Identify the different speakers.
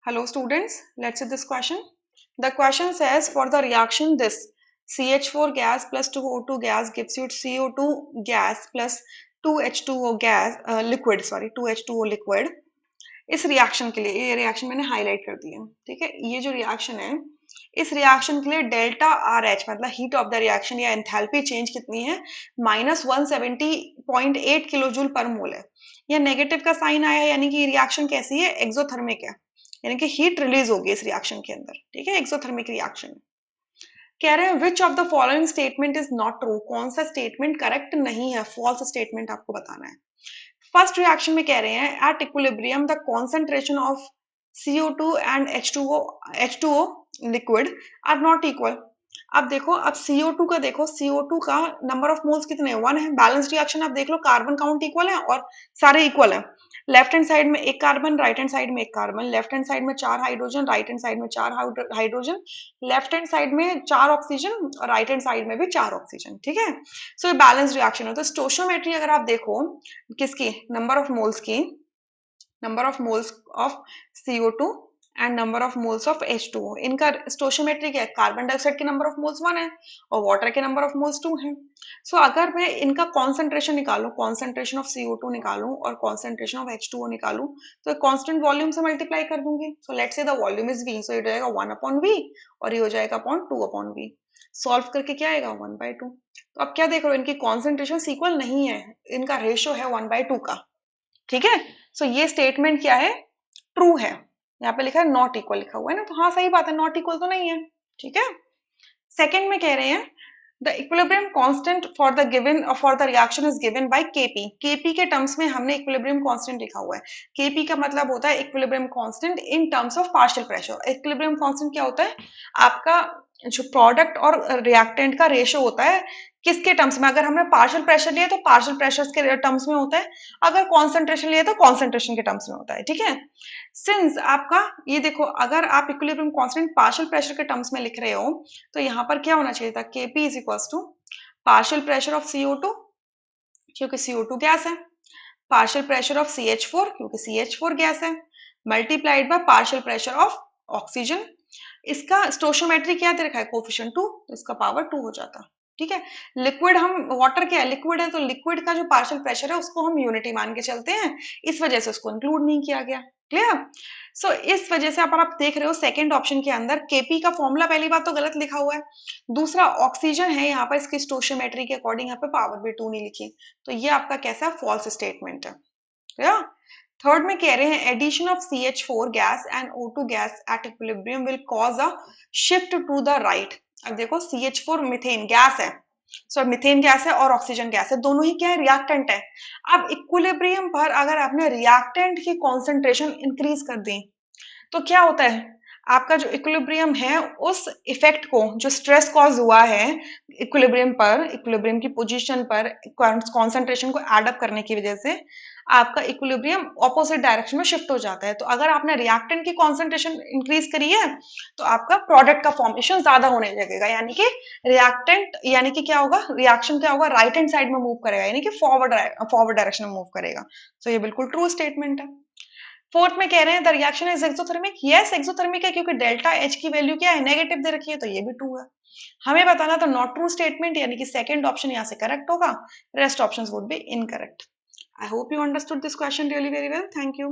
Speaker 1: Hello students, let's see this question. The question says for the reaction this CH4 gas plus 2O2 gas gives you CO2 gas plus 2H2O gas liquid, sorry 2H2O liquid. इस reaction के लिए ये reaction मैंने highlight कर दी है, ठीक है। ये जो रिएक्शन है इस रिएक्शन के लिए डेल्टा आर एच मतलब हीट ऑफ द रिएक्शन या एंथैल्पी चेंज कितनी है -170.8 किलो जूल पर मोल है। यह नेगेटिव का साइन आया यानी कि रिएक्शन कैसी है, एक्सोथर्मिक है, यानी कि हीट रिलीज होगी इस रिएक्शन के अंदर, ठीक है। एक्सोथर्मिक रिएक्शन कह रहे हैं which of the following statement is not true, कौन सा स्टेटमेंट करेक्ट नहीं है, फॉल्स स्टेटमेंट आपको बताना है। फर्स्ट रिएक्शन में कह रहे हैं at equilibrium the concentration of CO2 and H2O liquid are not equal. अब देखो, अब CO2 का देखो, CO2 का नंबर ऑफ मोल्स कितने हैं, 1 है। बैलेंस रिएक्शन आप देख लो, कार्बन काउंट इक्वल है और सारे इक्वल है। लेफ्ट हैंड साइड में एक कार्बन, राइट हैंड साइड में एक कार्बन, लेफ्ट हैंड साइड में 4 हाइड्रोजन, राइट हैंड साइड में 4 हाइड्रोजन, लेफ्ट हैंड साइड में 4 ऑक्सीजन और राइट हैंड साइड में भी 4 ऑक्सीजन, ठीक है। सो ये बैलेंस रिएक्शन है। तो स्टोशियोमेट्री अगर आप देखो किसकी, नंबर ऑफ मोल्स की, number of moles of CO2 and number of moles of H2O, इनका स्टोशियोमेट्री क्या है, कार्बन डाइऑक्साइड के नंबर ऑफ मोल्स 1 है और वाटर के नंबर ऑफ मोल्स 2 है। सो अगर मैं इनका कॉन्सेंट्रेशन निकालूं, कॉन्सेंट्रेशन ऑफ CO2 निकालूं और कॉन्सेंट्रेशन ऑफ H2O निकालूं, तो कांस्टेंट वॉल्यूम से मल्टीप्लाई कर दूंगी। So let's say the volume is V, सो ये हो जाएगा 1/V और ये हो जाएगा अपॉन 2/V। सॉल्व करके क्या आएगा 1/2। तो अब क्या देख रहे हो, इनकी कॉन्सेंट्रेशन इक्वल नहीं है, इनका रेशियो है 1/2 का, ठीक है। सो ये स्टेटमेंट क्या है, ट्रू है। यहाँ पे लिखा है नॉट इक्वल लिखा हुआ है ना, तो हाँ सही बात है, नॉट इक्वल तो नहीं है, ठीक है। सेकंड में कह रहे हैं the equilibrium constant for the given for the reaction is given by Kp। Kp के टर्म्स में हमने इक्विलिब्रियम कांस्टेंट लिखा हुआ है। Kp का मतलब होता है equilibrium constant in terms of partial pressure. Equilibrium constant क्या होता है, आपका जो प्रोडक्ट और रिएक्टेंट का रेशियो होता है किसके टर्म्स में, अगर हमने पार्शियल प्रेशर लिया तो पार्शियल प्रेशर के टर्म्स में होता है, अगर कॉन्सेंट्रेशन लिया तो कॉन्सेंट्रेशन के टर्म्स में होता है, ठीक है। सिंस आपका ये देखो, अगर आप इक्विलिब्रियम कांस्टेंट पार्शियल प्रेशर के टर्म्स में लिख रहे हो तो यहाँ पर क्या होना चाहिए था, Kp is equal to partial pressure of CO2 क्योंकि CO2 गैस है, पार्शियल प्रेशर ऑफ CH4 क्योंकि CH4 गैस है, multiplied by partial pressure of oxygen. इसका स्टोशियोमेट्री क्या दे रखा है, कोफिशिएंट 2, तो इसका पावर 2 हो जाता, ठीक है। लिक्विड, हम वाटर क्या है, लिक्विड है, तो लिक्विड का जो पार्शियल प्रेशर है उसको हम यूनिटी मान के चलते हैं, इस वजह से उसको इंक्लूड नहीं किया गया। क्लियर। सो इस वजह से आप देख रहे हो सेकंड ऑप्शन के अंदर Kp का फॉर्मूला पहली बात तो गलत लिखा हुआ है, दूसरा ऑक्सीजन है यहाँ पर, इसकी स्टोशियोमेट्री के अकॉर्डिंग यहाँ पे पावर भी 2 नहीं लिखी, तो ये आपका कैसा फॉल्स स्टेटमेंट है। थर्ड में कह रहे हैं addition of CH4 gas and O2 gas at equilibrium will cause a shift to the right. अब देखो CH4 मीथेन गैस है, सो मीथेन गैस है और ऑक्सीजन गैस है, दोनों ही क्या है, रिएक्टेंट है। अब इक्विलिब्रियम पर अगर आपने रिएक्टेंट की कॉन्सेंट्रेशन इंक्रीज कर दी तो क्या होता है, आपका जो इक्विलिब्रियम है उस इफेक्ट को, जो स्ट्रेस कॉज हुआ है इक्विलिब्रियम पर, इक्विलिब्रियम की पोजीशन पर कॉन्सेंट्रेशन को एड अप करने की वजह से आपका इक्विलिब्रियम ऑपोजिट डायरेक्शन में शिफ्ट हो जाता है। तो अगर आपने रिएक्टेंट की कॉन्सेंट्रेशन इंक्रीज करी है तो आपका प्रोडक्ट का फॉर्मेशन ज्यादा होने लगेगा, यानी कि रिएक्टेंट, यानी कि क्या होगा, रिएक्शन क्या होगा, राइट हैंड साइड में मूव करेगा, यानी कि फॉरवर्ड डायरेक्शन में मूव करेगा। तो ये बिल्कुल ट्रू स्टेटमेंट है। फोर्थ में कह रहे हैं the reaction is exothermic, yes exothermic है क्योंकि डेल्टा एच की वैल्यू क्या है, नेगेटिव दे रखी है, तो ये भी ट्रू है। हमें बताना था नॉट ट्रू स्टेटमेंट, यानी कि सेकंड ऑप्शन यहाँ से करेक्ट होगा, rest options would be incorrect. I hope you understood this question really very well, thank you.